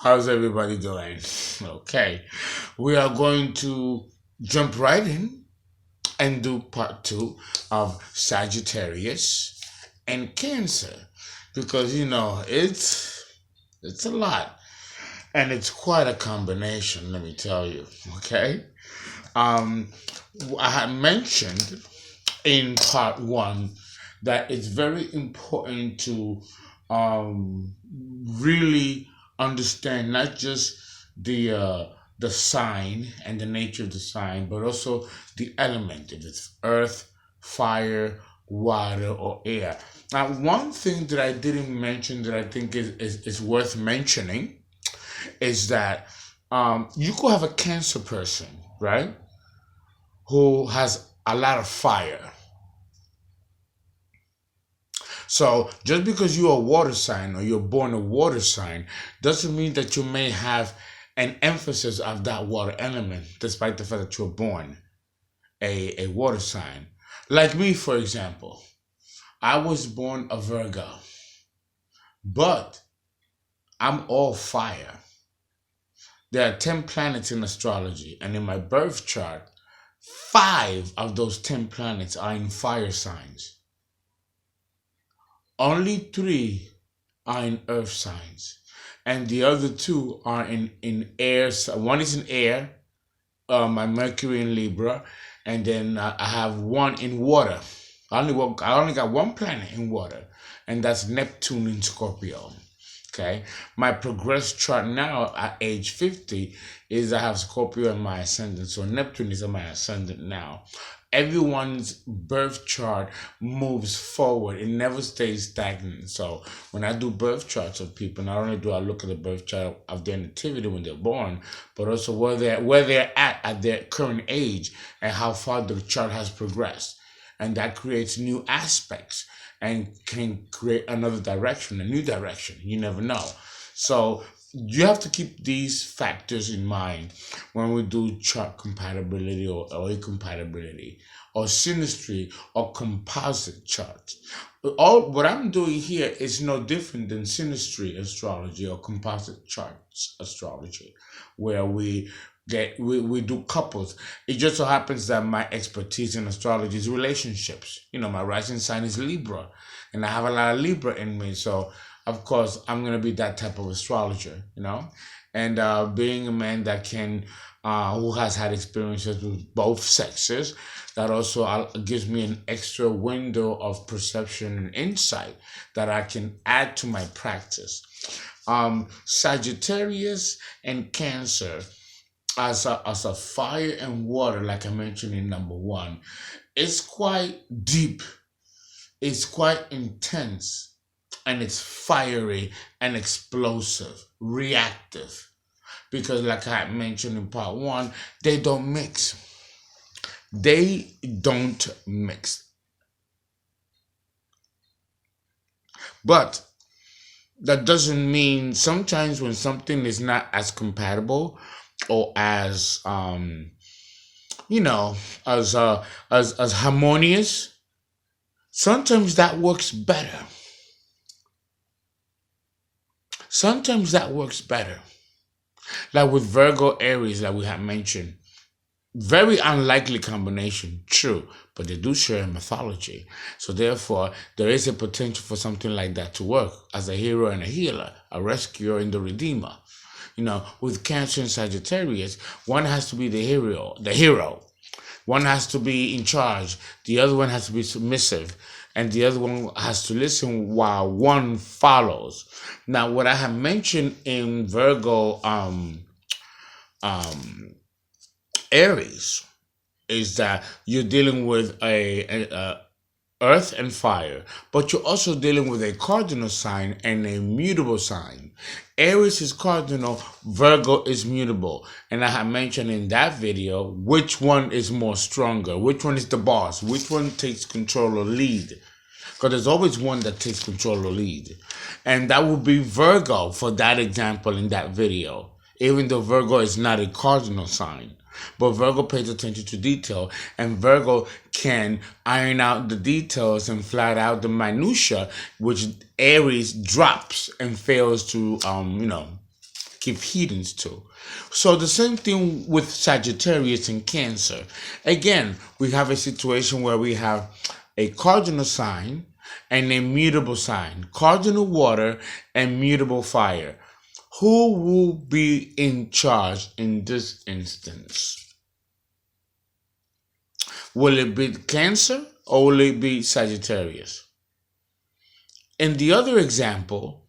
How's everybody doing? Okay, we are going to jump right in and do part two of Sagittarius and Cancer because it's a lot and it's quite a combination. Let me tell you. Okay, um, I had mentioned in part one that it's very important to really understand not just the uh, the sign and the nature of the sign, but also the element, if it's earth, fire, water, or air. Now, one thing that I didn't mention that I think is worth mentioning is that you could have a Cancer person, right, who has a lot of fire. So just because you're a water sign or you're born a water sign doesn't mean that you may have an emphasis of that water element, despite the fact that you're born a water sign. Like me, for example, I was born a Virgo, but I'm all fire. There are 10 planets in astrology, and in my birth chart, five of those 10 planets are in fire signs. Only three are in earth signs, and the other two are in air. One is in air, my Mercury in Libra, and then I have one in water. I only got one planet in water, and that's Neptune in Scorpio. Okay, my progressed chart now at age 50 is I have Scorpio in my ascendant, so Neptune is in my ascendant now. Everyone's birth chart moves forward, it never stays stagnant. So when I do birth charts of people, not only do I look at the birth chart of their nativity when they're born, but also where they're at their current age and how far the chart has progressed, and that creates new aspects and can create another direction, a new direction. You never know. So you have to keep these factors in mind when we do chart compatibility or incompatibility or synastry or composite charts. All what I'm doing here is no different than synastry astrology or composite charts astrology, where we do couples. It just so happens that my expertise in astrology is relationships. My rising sign is Libra, and I have a lot of Libra in me. So of course I'm gonna be that type of astrologer, And being a man that can who has had experiences with both sexes, that also gives me an extra window of perception and insight that I can add to my practice. Sagittarius and Cancer as a fire and water, like I mentioned in number one, it's quite deep, it's quite intense, and it's fiery and explosive, reactive. Because, like I mentioned in part one, they don't mix. They don't mix. But that doesn't mean sometimes when something is not as compatible or as as harmonious, sometimes that works better. Sometimes that works better. Like with Virgo Aries that we have mentioned. Very unlikely combination, true, but they do share in mythology. So therefore, there is a potential for something like that to work as a hero and a healer, a rescuer and the redeemer. With Cancer and Sagittarius, one has to be the hero. One has to be in charge. The other one has to be submissive. And the other one has to listen while one follows. Now, what I have mentioned in Virgo Aries is that you're dealing with a earth and fire, but you're also dealing with a cardinal sign and a mutable sign. Aries is cardinal, Virgo is mutable. And I have mentioned in that video which one is more stronger, which one is the boss, which one takes control or lead. Because there's always one that takes control or lead. And that would be Virgo for that example in that video, even though Virgo is not a cardinal sign. But Virgo pays attention to detail, and Virgo can iron out the details and flat out the minutia, which Aries drops and fails to, give heedance to. So the same thing with Sagittarius and Cancer. Again, we have a situation where we have a cardinal sign and a mutable sign, cardinal water and mutable fire. Who will be in charge in this instance? Will it be Cancer or will it be Sagittarius? In the other example,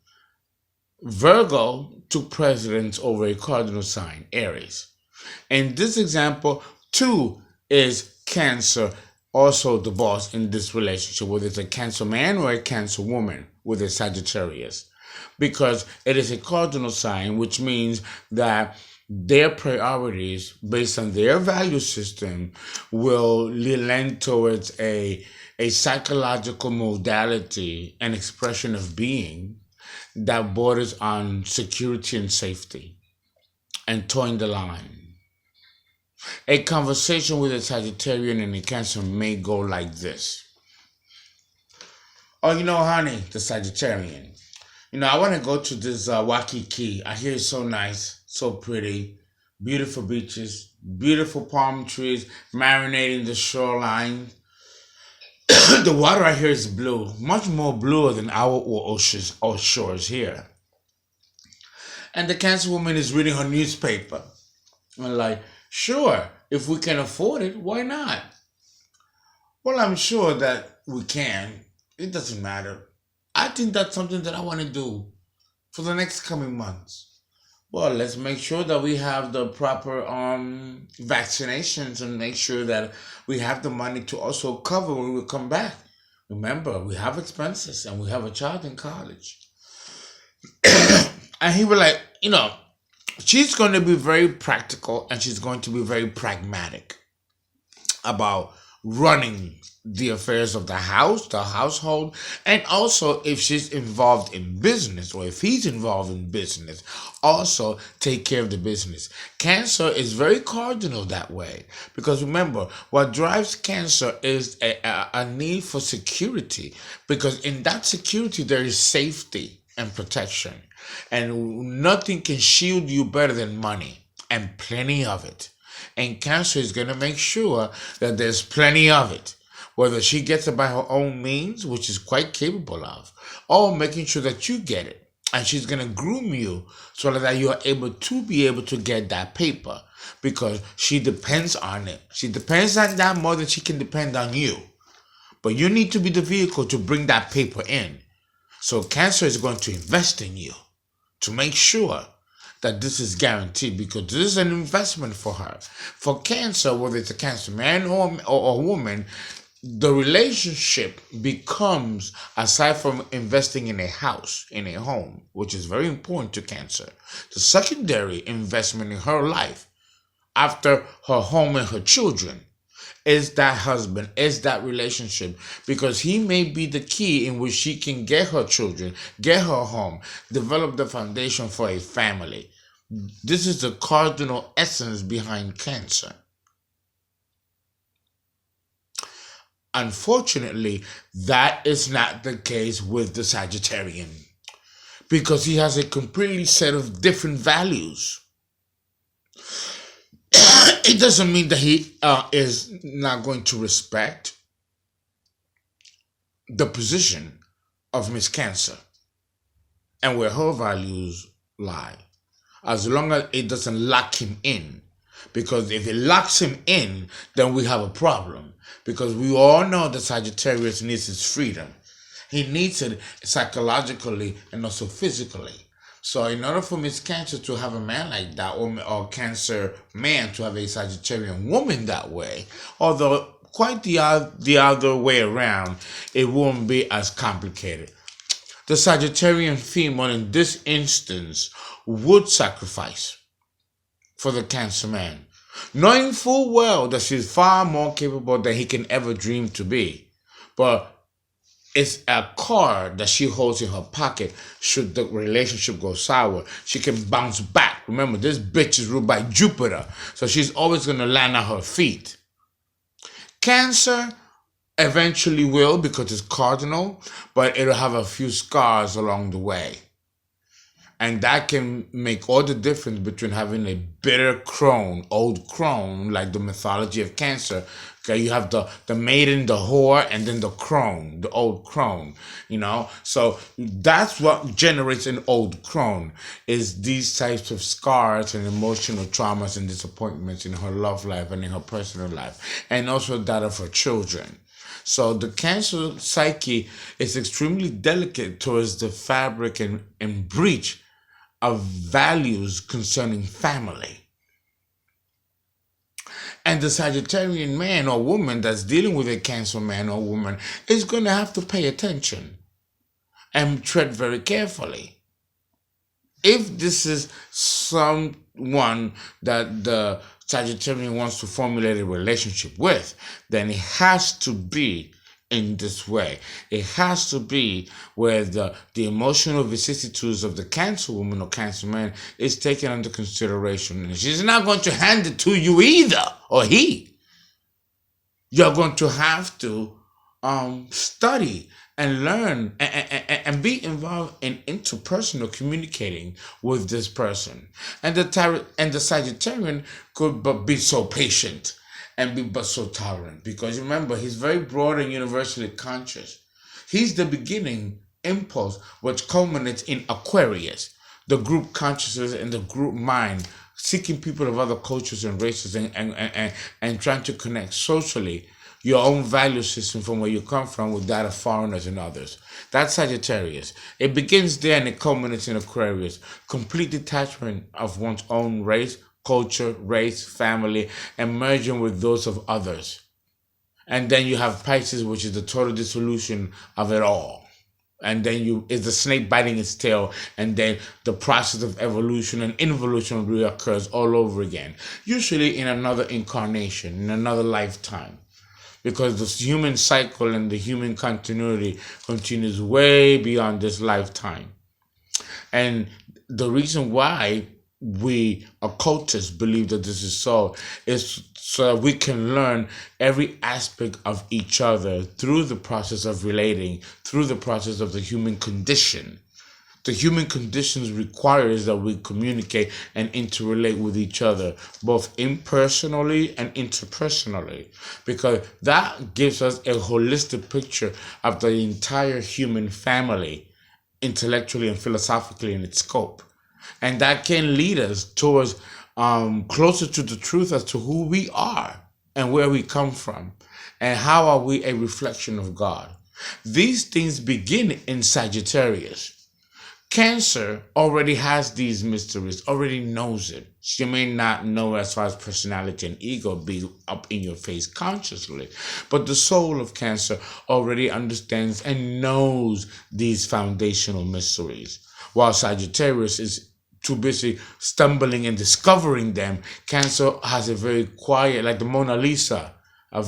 Virgo took precedence over a cardinal sign, Aries. In this example, 2 is Cancer, also the boss in this relationship, whether it's a Cancer man or a Cancer woman with a Sagittarius. Because it is a cardinal sign, which means that their priorities based on their value system will lend towards a psychological modality and expression of being that borders on security and safety and towing the line. A conversation with a Sagittarian and a Cancer may go like this. Oh, honey, the Sagittarian. I want to go to this Waikiki. I hear it's so nice, so pretty. Beautiful beaches, beautiful palm trees marinating the shoreline. The water I hear is blue, much more bluer than our oceans or shores here. And the Cancer woman is reading her newspaper. I'm like, sure, if we can afford it, why not? Well, I'm sure that we can. It doesn't matter. I think that's something that I want to do for the next coming months. Well, let's make sure that we have the proper vaccinations and make sure that we have the money to also cover when we come back. Remember, we have expenses and we have a child in college. And he was like, she's going to be very practical and she's going to be very pragmatic about running the affairs of the house, the household, and also if she's involved in business or if he's involved in business, also take care of the business. Cancer is very cardinal that way because remember, what drives Cancer is a need for security because in that security there is safety and protection, and nothing can shield you better than money and plenty of it. And Cancer is going to make sure that there's plenty of it, whether she gets it by her own means, which is quite capable of, or making sure that you get it. And she's going to groom you so that you are able to get that paper because she depends on it. She depends on that more than she can depend on you. But you need to be the vehicle to bring that paper in. So Cancer is going to invest in you to make sure that this is guaranteed because this is an investment for her. For Cancer, whether it's a Cancer man or woman, the relationship becomes, aside from investing in a house, in a home, which is very important to Cancer, the secondary investment in her life after her home and her children is that husband, is that relationship, because he may be the key in which she can get her children, get her home, develop the foundation for a family. This is the cardinal essence behind Cancer. Unfortunately, that is not the case with the Sagittarian because he has a completely set of different values. It doesn't mean that he is not going to respect the position of Miss Cancer and where her values lie, as long as it doesn't lock him in. Because if it locks him in, then we have a problem. Because we all know that Sagittarius needs his freedom. He needs it psychologically and also physically. So in order for Miss Cancer to have a man like that, or Cancer man to have a Sagittarian woman that way, although quite the other way around, it won't be as complicated. The Sagittarian female in this instance would sacrifice for the Cancer man, knowing full well that she's far more capable than he can ever dream to be. But It's a card that she holds in her pocket. Should the relationship go sour, she can bounce back. Remember, this bitch is ruled by Jupiter, so she's always going to land on her feet. Cancer eventually will, because it's cardinal, but it'll have a few scars along the way. And that can make all the difference between having a bitter crone, old crone, like the mythology of Cancer. Okay, you have the maiden, the whore, and then the crone, the old crone, So that's what generates an old crone, is these types of scars and emotional traumas and disappointments in her love life and in her personal life, and also that of her children. So the Cancer psyche is extremely delicate towards the fabric and breach of values concerning family. And the Sagittarian man or woman that's dealing with a Cancer man or woman is going to have to pay attention and tread very carefully. If this is someone that the Sagittarian wants to formulate a relationship with, then it has to be in this way. It has to be where the emotional vicissitudes of the Cancer woman or Cancer man is taken under consideration. And she's not going to hand it to you either, or he. You're going to have to study and learn and be involved in interpersonal communicating with this person. And the Sagittarian could but be so patient and be but so tolerant, because remember, he's very broad and universally conscious. He's the beginning impulse which culminates in Aquarius, the group consciousness and the group mind, seeking people of other cultures and races and trying to connect socially your own value system from where you come from with that of foreigners and others. That's Sagittarius. It begins there and it culminates in Aquarius. Complete detachment of one's own race, culture, race, family, and merging with those of others. And then you have Pisces, which is the total dissolution of it all. And then it's the snake biting its tail, and then the process of evolution and involution reoccurs all over again, usually in another incarnation, in another lifetime, because the human cycle and the human continuity continues way beyond this lifetime. And the reason why we occultists believe that this is so is so that we can learn every aspect of each other through the process of relating, through the process of the human condition. The human conditions requires that we communicate and interrelate with each other, both impersonally and interpersonally, because that gives us a holistic picture of the entire human family, intellectually and philosophically in its scope. And that can lead us towards closer to the truth as to who we are and where we come from and how are we a reflection of God. These things begin in Sagittarius. Cancer already has these mysteries, already knows it. She may not know as far as personality and ego be up in your face consciously, but the soul of Cancer already understands and knows these foundational mysteries. While Sagittarius is too busy stumbling and discovering them, Cancer has a very quiet, like the Mona Lisa, a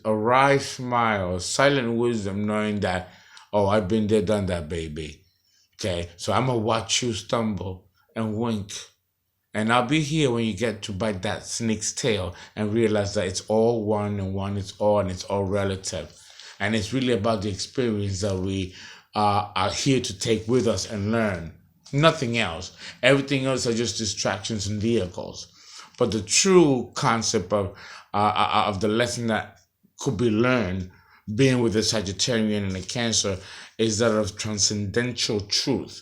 wry smile, silent wisdom, knowing that, oh, I've been there, done that, baby. Okay, so I'm going to watch you stumble and wink. And I'll be here when you get to bite that snake's tail and realize that it's all one and one is all and it's all relative. And it's really about the experience that we are here to take with us and learn. Nothing else. Everything else are just distractions and vehicles. But the true concept of the lesson that could be learned being with a Sagittarian and a Cancer is that of transcendental truth,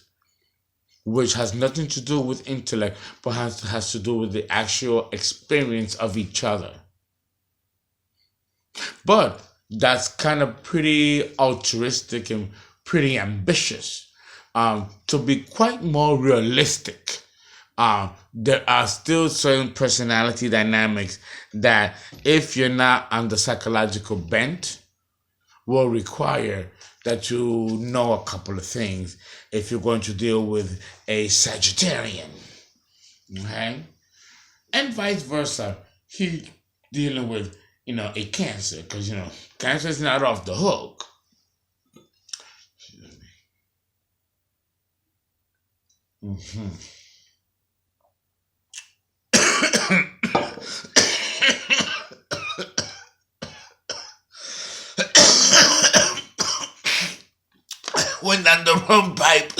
which has nothing to do with intellect, but has to do with the actual experience of each other. But that's kind of pretty altruistic and pretty ambitious. To be quite more realistic, there are still certain personality dynamics that, if you're not on the psychological bent, will require that you know a couple of things if you're going to deal with a Sagittarian. Okay? And vice versa. He dealing with, a Cancer, because, Cancer is not off the hook. Mhm. Went down the wrong pipe.